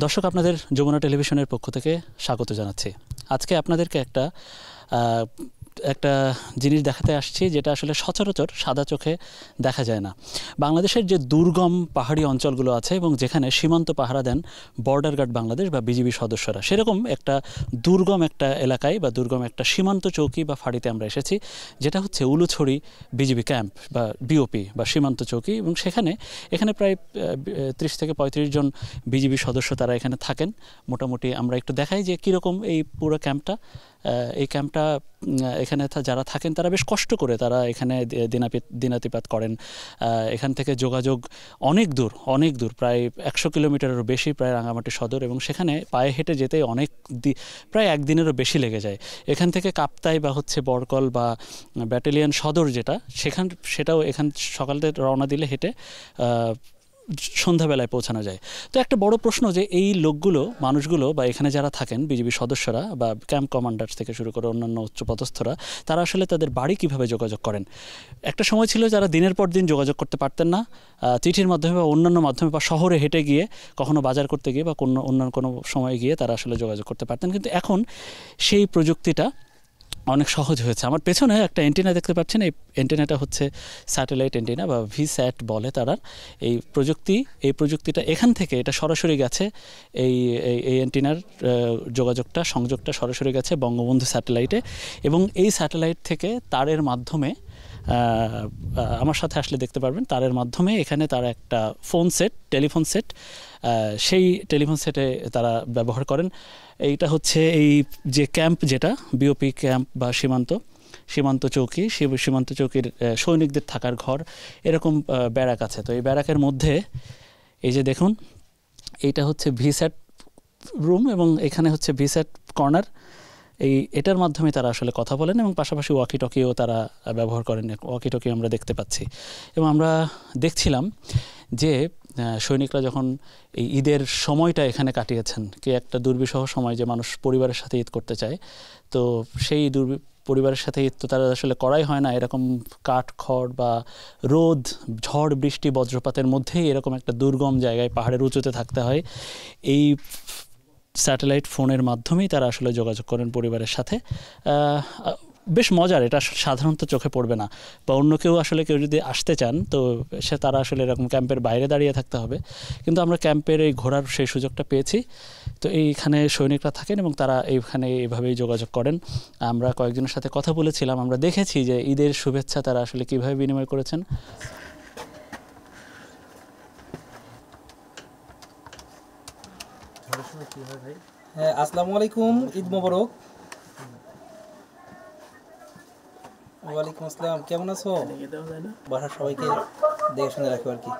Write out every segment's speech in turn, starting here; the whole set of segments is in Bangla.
দর্শক, আপনাদের যমুনা টেলিভিশনের পক্ষ থেকে স্বাগত জানাচ্ছি। আজকে আপনাদেরকে একটা জিনিস দেখাতে আসছি যেটা আসলে সচরাচর সাদা চোখে দেখা যায় না। বাংলাদেশের যে দুর্গম পাহাড়ি অঞ্চলগুলো আছে এবং যেখানে সীমান্ত পাহারা দেন বর্ডার গার্ড বাংলাদেশ বা বিজিবি সদস্যরা, সেরকম একটা দুর্গম একটা এলাকায় বা দুর্গম একটা সীমান্ত চৌকি বা ফাঁড়িতে আমরা এসেছি, যেটা হচ্ছে উলুছড়ি বিজিবি ক্যাম্প বা বিওপি বা সীমান্ত চৌকি। এবং এখানে প্রায় 30 থেকে 35 জন বিজিবি সদস্য তারা এখানে থাকেন। মোটামুটি আমরা একটু দেখাই যে কীরকম এই পুরো ক্যাম্পটা। এই ক্যাম্পটা এখানে যারা থাকেন তারা বেশ কষ্ট করে তারা এখানে দিনাতিপাত করেন। এখান থেকে যোগাযোগ অনেক দূর, প্রায় 100 কিলোমিটারেরও বেশি, প্রায় রাঙামাটি সদর, এবং সেখানে পায়ে হেঁটে যেতে প্রায় একদিনেরও বেশি লেগে যায়। এখান থেকে কাপ্তাই বা হচ্ছে বরকল বা ব্যাটালিয়ন সদর সেটাও এখান সকালে রওনা দিলে হেঁটে সন্ধ্যাবেলায় পৌঁছানো যায়। তো একটা বড় প্রশ্ন যে এই মানুষগুলো বা এখানে যারা থাকেন বিজিবি সদস্যরা বা ক্যাম্প কমান্ডার থেকে শুরু করে অন্যান্য উচ্চপদস্থরা, তারা আসলে তাদের বাড়ি কিভাবে যোগাযোগ করেন। একটা সময় ছিল যারা দিনের পর দিন যোগাযোগ করতে পারতেন না, চিঠির মাধ্যমে বা অন্যান্য মাধ্যমে বা শহরে হেঁটে গিয়ে, কখনো বাজার করতে গিয়ে বা অন্যান্য কোনো সময়ে গিয়ে তারা আসলে যোগাযোগ করতে পারতেন। কিন্তু এখন সেই প্রযুক্তিটা অনেক সহজ হয়েছে। আমার পেছনে একটা অ্যান্টেনা দেখতে পাচ্ছেন, এই অ্যান্টেনাটা হচ্ছে স্যাটেলাইট অ্যান্টেনা বা ভিস্যাট বলে তারা। এই প্রযুক্তিটা এখান থেকে এটা সরাসরি গেছে, এই অ্যান্টেনার সংযোগটা সরাসরি গেছে বঙ্গবন্ধু স্যাটেলাইটে, এবং এই স্যাটেলাইট থেকে তারের মাধ্যমে আমার সাথে আসলে দেখতে পারবেন, তারের মাধ্যমে এখানে তারা একটা টেলিফোন সেট, সেই টেলিফোন সেটে তারা ব্যবহার করেন। এইটা হচ্ছে এই যে ক্যাম্প, যেটা বিওপি ক্যাম্প বা সীমান্ত চৌকি, সীমান্ত চৌকির সৈনিকদের থাকার ঘর, এরকম ব্যারাক আছে। তো এই ব্যারাকের মধ্যে এই যে দেখুন, এইটা হচ্ছে ভিস্যাট রুম এবং এখানে হচ্ছে ভিস্যাট কর্নার। এটার মাধ্যমে তারা আসলে কথা বলেন এবং পাশাপাশি ওয়াকিটকিও তারা ব্যবহার করেন। ওয়াকিটকি আমরা দেখতে পাচ্ছি এবং আমরা দেখছিলাম যে সৈনিকরা যখন এই ঈদের সময়টা এখানে কাটিয়েছেন, একটা দুর্বিষহ সময়, যে মানুষ পরিবারের সাথে ঈদ করতে চায়, তো সেই পরিবারের সাথে ঈদ তো তারা আসলে করাই হয় না এরকম কাঠ খড় বা রোদ, ঝড়, বৃষ্টি, বজ্রপাতের মধ্যেই এরকম একটা দুর্গম জায়গায় পাহাড়ের উঁচুতে থাকতে হয়। এই স্যাটেলাইট ফোনের মাধ্যমেই তারা আসলে যোগাযোগ করেন পরিবারের সাথে। বেশ মজার, এটা সাধারণত চোখে পড়বে না, বা অন্য কেউ যদি আসতে চান তো তারা আসলে এরকম ক্যাম্পের বাইরে দাঁড়িয়ে থাকতে হবে। কিন্তু আমরা ক্যাম্পের এই ঘোরার সেই সুযোগটা পেয়েছি। তো এইখানে সৈনিকরা থাকেন এবং তারা এইভাবেই যোগাযোগ করেন। আমরা কয়েকজনের সাথে কথা বলেছিলাম, আমরা দেখেছি যে ঈদের শুভেচ্ছা তারা আসলে কীভাবে বিনিময় করেছেন। হ্যাঁ, আসসালামু আলাইকুম, ঈদ মোবারক। ওয়ালাইকুম আসসালাম, কেমন আছো? বাসার সবাইকে দেখে শুনে রাখো আর কি।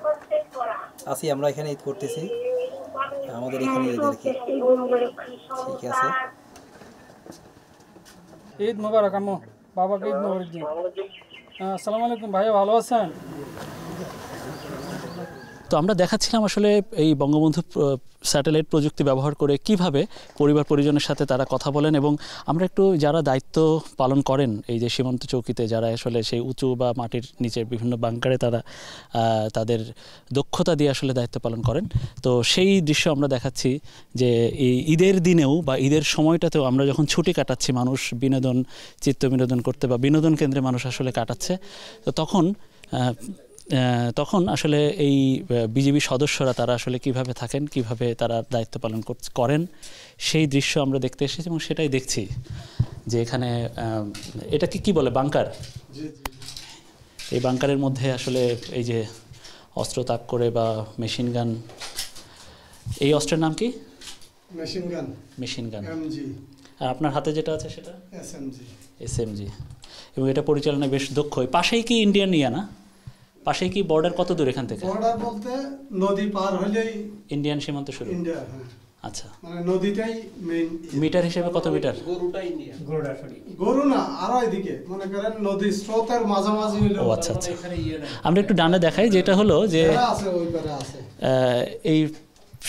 আছি, আমরা এখানে ঈদ করতেছি, আমাদের এখানে ঈদ আর কি। ঠিক আছে, ঈদ মোবারক আম্মু, বাবাকে ঈদ মোবারক জি। আসসালামু আলাইকুম ভাইয়া, ভালো আছেন? তো আমরা দেখাচ্ছিলাম আসলে এই বঙ্গবন্ধু স্যাটেলাইট প্রযুক্তি ব্যবহার করে কিভাবে পরিবার পরিজনের সাথে তারা কথা বলেন, এবং আমরা একটু যারা দায়িত্ব পালন করেন এই যে সীমান্ত চৌকিতে, যারা আসলে সেই উঁচু বা মাটির নিচে বিভিন্ন বাংকারে তারা তাদের দক্ষতা দিয়ে আসলে দায়িত্ব পালন করেন, তো সেই দৃশ্য আমরা দেখাচ্ছি যে এই ঈদের দিনেও বা ঈদের সময়টাতেও আমরা যখন ছুটি কাটাচ্ছি, মানুষ চিত্ত বিনোদন করতে বা বিনোদন কেন্দ্রে মানুষ আসলে কাটাচ্ছে, তো তখন আসলে এই বিজিবি সদস্যরা তারা আসলে কিভাবে থাকেন, কিভাবে তারা দায়িত্ব পালন করেন, সেই দৃশ্য আমরা দেখতে এসেছি এবং সেটাই দেখছি যে এখানে এটাকে কি বলে, বাংকার। এই বাংকারের মধ্যে আসলে এই যে অস্ত্র তাক করে বা মেশিন গান, এই অস্ত্রের নাম কি? Machine gun. আর আপনার হাতে যেটা আছে সেটা এসএমজি, এবং এটা পরিচালনায় বেশ দক্ষ। পাশেই কি ইন্ডিয়ান না? পাশেই কি বর্ডার কত দূর এখান থেকে? বর্ডার বলতে নদী পার হলেই ইন্ডিয়ান সীমান্ত শুরু। ইন্ডিয়া, হ্যাঁ। আচ্ছা, মানে নদীটাই মেইন। মিটার হিসেবে কত মিটার? গরু না, আরো এদিকে মনে করেন নদীর স্রোতের মাঝামাঝি হলো। ও আচ্ছা আচ্ছা, আমরা একটু ডানে দেখাই, যেটা হলো যে এই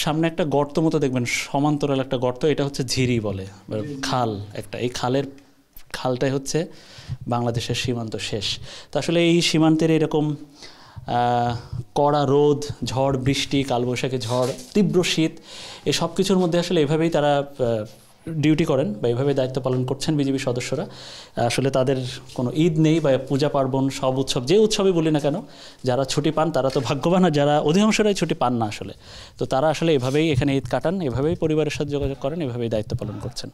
সামনে একটা গর্ত মতো দেখবেন, সমান্তরাল একটা গর্ত, এটা হচ্ছে ঝিরি বলে, খাল একটা। এই খালটাই হচ্ছে বাংলাদেশের সীমান্ত শেষ। তো আসলে এই সীমান্তের এরকম কড়া রোদ, ঝড় বৃষ্টি, কালবৈশাখী ঝড়, তীব্র শীত, এই সব কিছুর মধ্যে আসলে এভাবেই তারা ডিউটি করেন বা এইভাবে দায়িত্ব পালন করছেন বিজিবি সদস্যরা। আসলে তাদের কোনো ঈদ নেই বা পূজা পার্বণ, সব উৎসব, যে উৎসবই বলি না কেন, যারা ছুটি পান তারা তো ভাগ্যবান, আর যারা অধিকাংশরাই ছুটি পান না আসলে। তো তারা আসলে এভাবেই এখানে ঈদ কাটান, এভাবেই পরিবারের সাথে যোগাযোগ করেন, এভাবেই দায়িত্ব পালন করছেন।